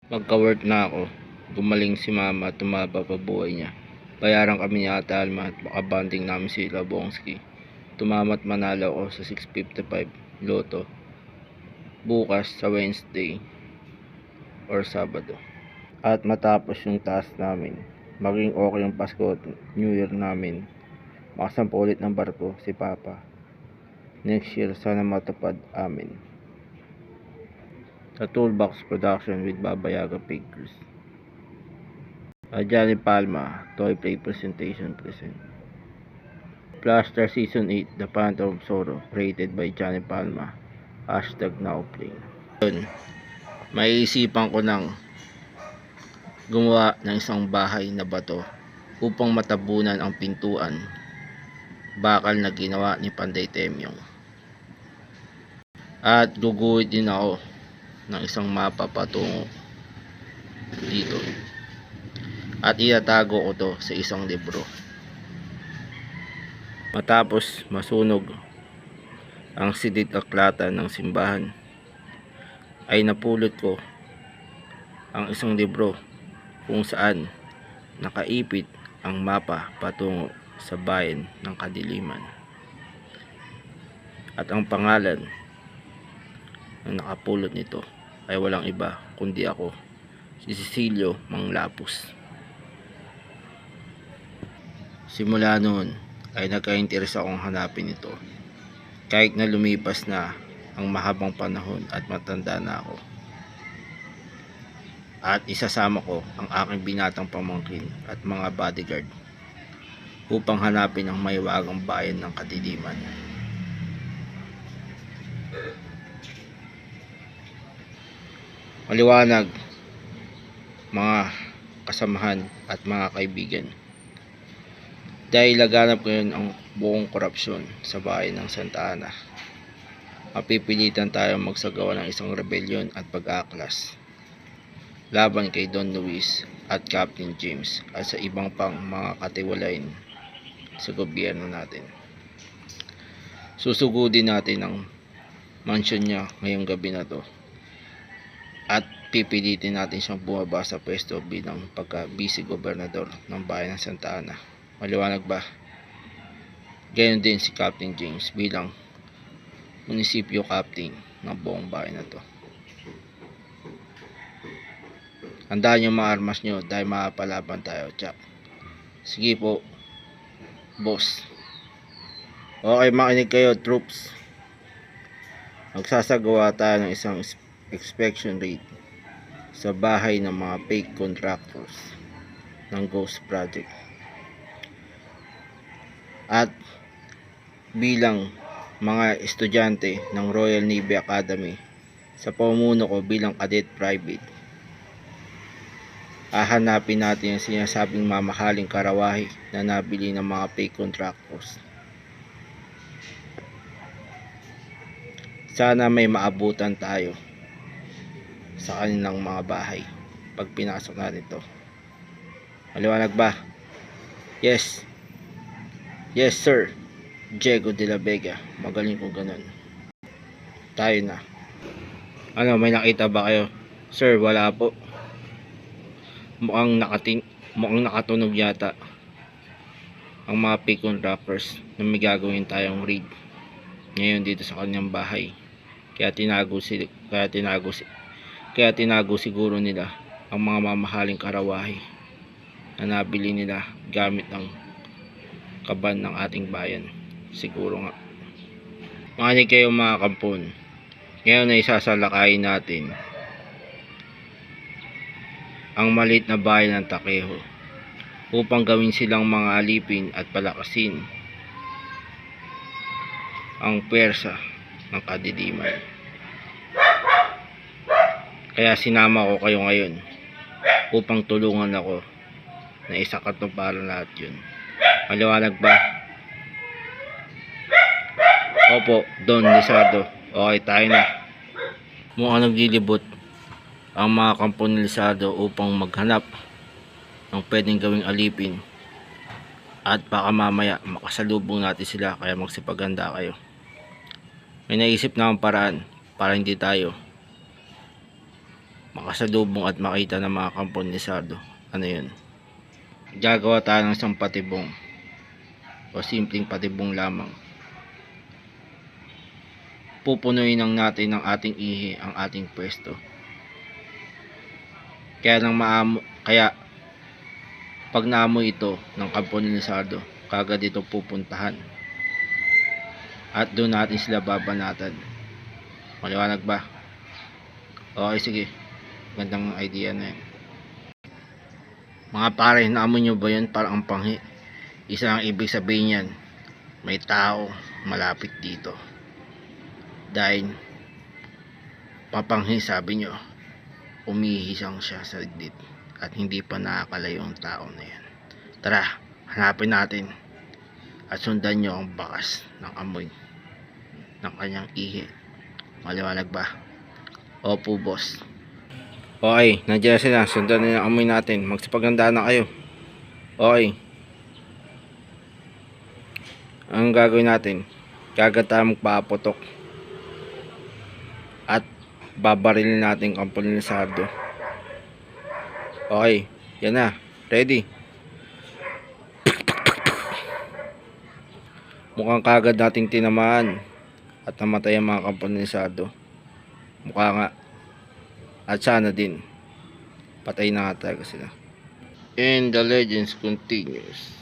Magka-work na ako. Gumaling si mama at tumaba pa buhay niya. Bayaran kami ni Ate Alma at makabanding namin si Labongski. Tumamat manalo ako sa 655 Lotto bukas sa Wednesday or Sabado. At matapos yung task namin, maging okay yung Pasko at New Year namin. Makasampa ulit ng barko si Papa. Next year sana matupad amin. Sa Toolbox Production with Baba Yaga Pictures. Johnny Palma, Toy Play Presentation present. Blaster Season 8, The Phantom of Sorrow, created by Johnny Palma. #NowPlay. Yun, maiisipan ko ng gumawa ng isang bahay na bato upang matabunan ang pintuan, bakal na ginawa ni Panday Temyong. At guguhit din ako ng isang mapa patungo dito. At itatago ko to sa isang libro. Matapos masunog ang sidit aklatan ng simbahan, ay napulot ko ang isang libro kung saan nakaipit ang mapa patungo sa bayan ng Kadiliman. At ang pangalan na nakapulot nito ay walang iba kundi ako, si Cecilio Manglapus. Simula noon ay nagka-interes akong hanapin ito, kahit na lumipas na ang mahabang panahon at matanda na ako. At isasama ko ang aking binatang pamangkin at mga bodyguard upang hanapin ang mahiwagang bayan ng Kadiliman. Maliwanag, mga kasamahan at mga kaibigan, dahil laganap ngayon ang buong korupsyon sa bayan ng Santa Ana, mapipilitan tayong magsagawa ng isang rebellion at pag-aaklas laban kay Don Luis at Captain James at sa ibang pang mga katiwalain sa gobyerno natin. Susugudin natin ang mansyon niya ngayong gabi na to at pipilitin natin siyang bumaba sa pwesto bilang pagka-vice-gobernador ng bayan ng Santa Ana. Maliwanag ba? Gayon din si Captain James bilang munisipyo captain ng buong bayan na to. Handaan yung mga armas nyo dahil makapalaban tayo, Chak. Sige po, boss. Okay, makinig kayo, troops. Magsasagawa tayo ng isang inspection raid sa bahay ng mga fake contractors ng Ghost Project. At bilang mga estudyante ng Royal Navy Academy, sa pamumuno ko bilang cadet private, hahanapin natin yung sinasabing mamahaling karawahi na nabili ng mga fake contractors. Sana may maabutan tayo sa kanilang mga bahay pag pinasok natin ito. Maliwanag ba? Yes. Yes sir, Diego de la Vega. Magaling kung ganun. Tayo na. Ano, may nakita ba kayo? Sir, wala po. Mukhang nakatunog yata ang mga fake contractors na may gagawin tayong raid ngayon dito sa kanyang bahay. Kaya tinago siguro nila ang mga mamahaling karawahi na nabili nila gamit ng kaban ng ating bayan. Siguro nga. Makinig kayo mga kampon. Ngayon ay sasalakayin natin ang maliit na bayan ng Takejo upang gawin silang mga alipin at palakasin ang pwersa ng Kadiliman. Kaya sinama ko kayo ngayon upang tulungan ako na isakatuparan lahat yun. Maliwanag ba? Opo, Don Lizardo. Okay, tayo na. Mukhang naglilibot ang mga kampo ni Lizardo upang maghanap ng pwedeng gawing alipin. At baka mamaya makasalubong natin sila, kaya magsipaganda kayo. May naisip na ang paraan para hindi tayo makasalubong at makita ng mga kamponisado. Ano yun? Gagawa tayo ng isang patibong o simpleng patibong lamang. Pupunuin lang natin ng ating ihi ang ating pwesto. Kaya pag naamoy ito ng kamponisado, kagad ito pupuntahan. At doon natin sila babanatan. Maliwanag ba? Okay, sige. Gandang idea na yan. Mga pare, naamoy nyo ba yun? Parang ang panghi. Isa ang ibig sabihin yan, may tao malapit dito. Dahil papanghi, sabi nyo, umihisang siya sa ligid at hindi pa nakakalayo ang tao na yan. Tara, hanapin natin at sundan nyo ang bakas ng amoy ng kanyang ihi. Maliwanag ba? Opo, boss. Okay, nandiyan sila. Sundan nyo ang amoy natin. Magsipagandaan na kayo. Okay. Ang gagawin natin, kagad tayo magpapaputok at babarilin natin ang kamponisado. Okay, yan na. Ready? Mukhang kagad nating tinamaan at namatay ang mga kamponisado. Mukha nga. At sana din, patay na nga talaga sila. And the legends continues.